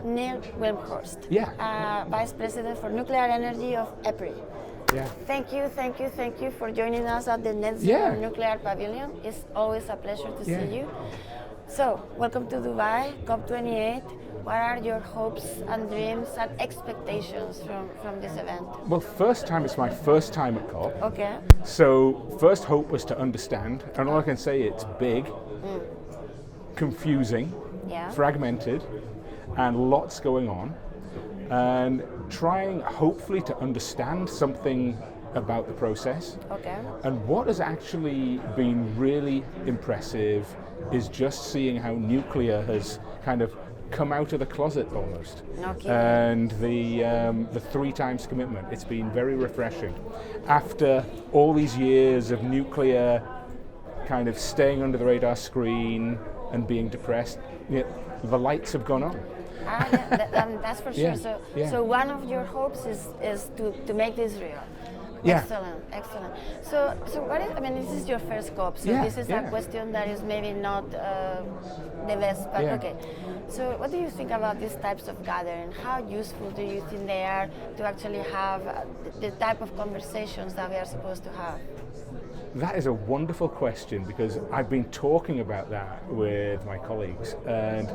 Neil Wilmshurst, Yeah. Vice President for Nuclear Energy of EPRI. Yeah. Thank you for joining us at the Net Zero Yeah. Nuclear Pavilion. It's always a pleasure to Yeah. see you. So, welcome to Dubai, COP28. What are your hopes and dreams and expectations from this event? Well, it's my first time at COP. Okay. So, first hope was to understand, and all I can say, it's big, confusing, Yeah. fragmented, and lots going on. And trying, hopefully, to understand something about the process. Okay. And what has actually been really impressive is just seeing how nuclear has kind of come out of the closet almost. No kidding. And the 3 times commitment, it's been very refreshing. After all these years of nuclear kind of staying under the radar screen and being depressed, the lights have gone on. That's for Yeah, sure. yeah. So one of your hopes is to make this real. Yeah. Excellent. So what is, this is your first COP, so Yeah, this is yeah. a question that is maybe not the best, but Yeah. okay. So what do you think about these types of gathering? How useful do you think they are to actually have the type of conversations that we are supposed to have? That is a wonderful question, because I've been talking about that with my colleagues, and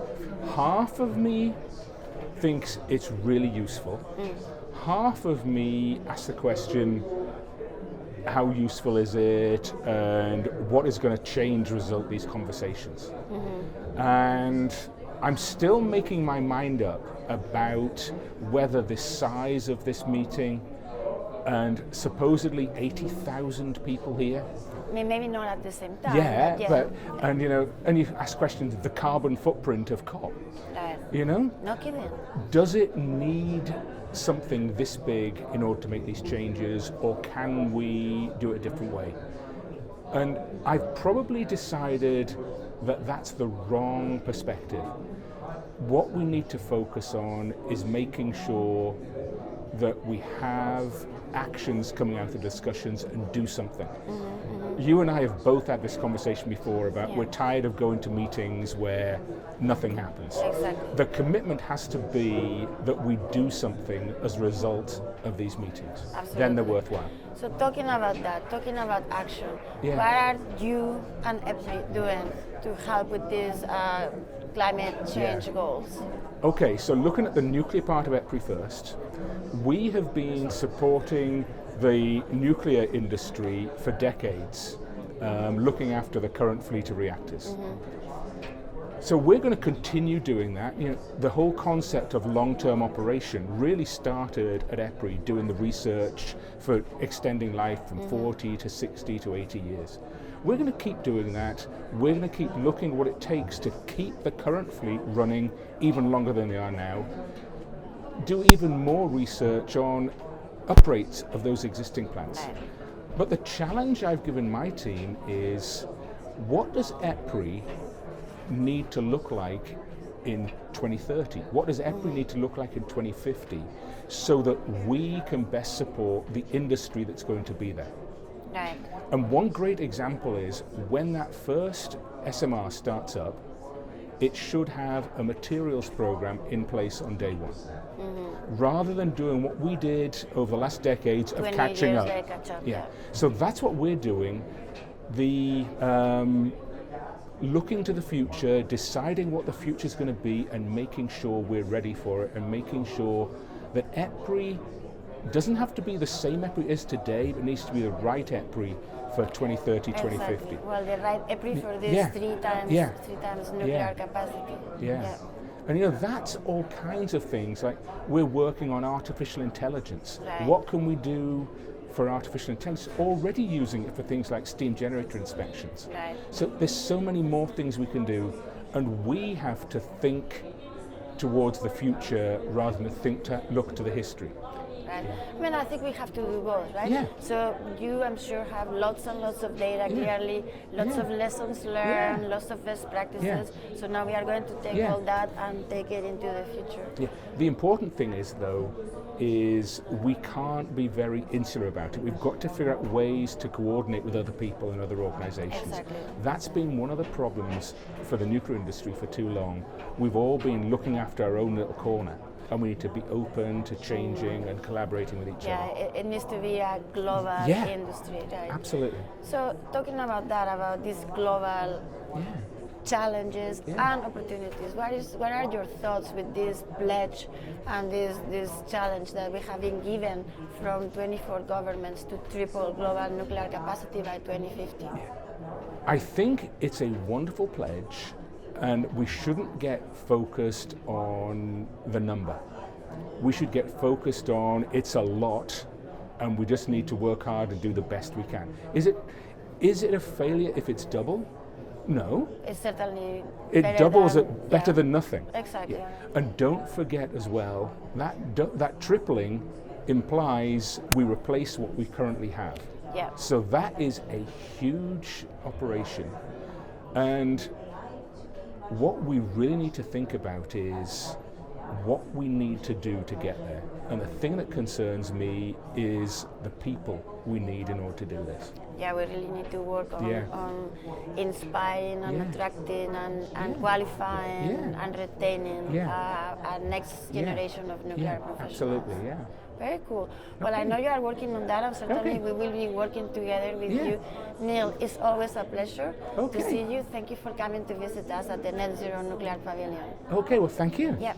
half of me thinks it's really useful. Half of me asks the question, how useful is it, and what is going to change result these conversations? And I'm still making my mind up about whether the size of this meeting, and supposedly 80,000 people here. Maybe not at the same time. Yeah, but and you ask questions of the carbon footprint of COP. Right. No kidding. Does it need something this big in order to make these changes, or can we do it a different way? And I've probably decided that that's the wrong perspective. What we need to focus on is making sure that we have actions coming out of the discussions and do something. You and I have both had this conversation before about we're tired of going to meetings where nothing happens. Exactly. The commitment has to be that we do something as a result of these meetings. Absolutely. Then they're worthwhile. So talking about action, Yeah. what are you and EPRI doing to help with these climate change goals? Okay, so looking at the nuclear part of EPRI first, we have been supporting the nuclear industry for decades, looking after the current fleet of reactors. So we're going to continue doing that. The whole concept of long-term operation really started at EPRI, doing the research for extending life from 40 to 60 to 80 years. We're going to keep doing that. We're going to keep looking at what it takes to keep the current fleet running even longer than they are now. Do even more research on uprates of those existing plants. But the challenge I've given my team is, what does EPRI need to look like in 2030? What does EPRI need to look like in 2050 so that we can best support the industry that's going to be there? Right. And one great example is when that first SMR starts up, it should have a materials program in place on day one. Rather than doing what we did over the last decades of catching up. Yeah. So that's what we're doing. The looking to the future, deciding what the future is going to be, and making sure we're ready for it, and making sure that EPRI doesn't have to be the same EPRI as today, but needs to be the right EPRI for 2030, 2050. Well, the right EPRI for this three times nuclear capacity. Yeah. And that's all kinds of things. Like, we're working on artificial intelligence. Right. What can we do for artificial intelligence? Already using it for things like steam generator inspections. Right. So there's so many more things we can do, and we have to think towards the future rather than look to the history. right? I mean, I think we have to do both, right? Yeah. So you, I'm sure, have lots and lots of data, clearly, lots of lessons learned, lots of best practices. So now we are going to take all that and take it into the future. Yeah. The important thing is, though, is we can't be very insular about it. We've got to figure out ways to coordinate with other people and other organizations. Exactly. That's been one of the problems for the nuclear industry for too long. We've all been looking after our own little corner, and we need to be open to changing and collaborating with each other. Yeah, it needs to be a global industry, right? Absolutely. So talking about that, about this global challenges and opportunities. What are your thoughts with this pledge and this challenge that we have been given from 24 governments to triple global nuclear capacity by 2050? I think it's a wonderful pledge, and we shouldn't get focused on the number. We should get focused on it's a lot, and we just need to work hard and do the best we can. Is it a failure if it's double? No. It's certainly it doubles it better than nothing. Exactly. Yeah. And don't forget as well that tripling implies we replace what we currently have. Yeah. So that is a huge operation, and what we really need to think about is what we need to do to get there. And the thing that concerns me is the people we need in order to do this. Yeah, we really need to work on inspiring and attracting and qualifying and retaining a next generation of nuclear professionals. Absolutely, yeah. Very cool. Well, I know you are working on that, and certainly we will be working together with you. Neil, it's always a pleasure to see you. Thank you for coming to visit us at the Net Zero Nuclear Pavilion. Okay, well, thank you. Yeah.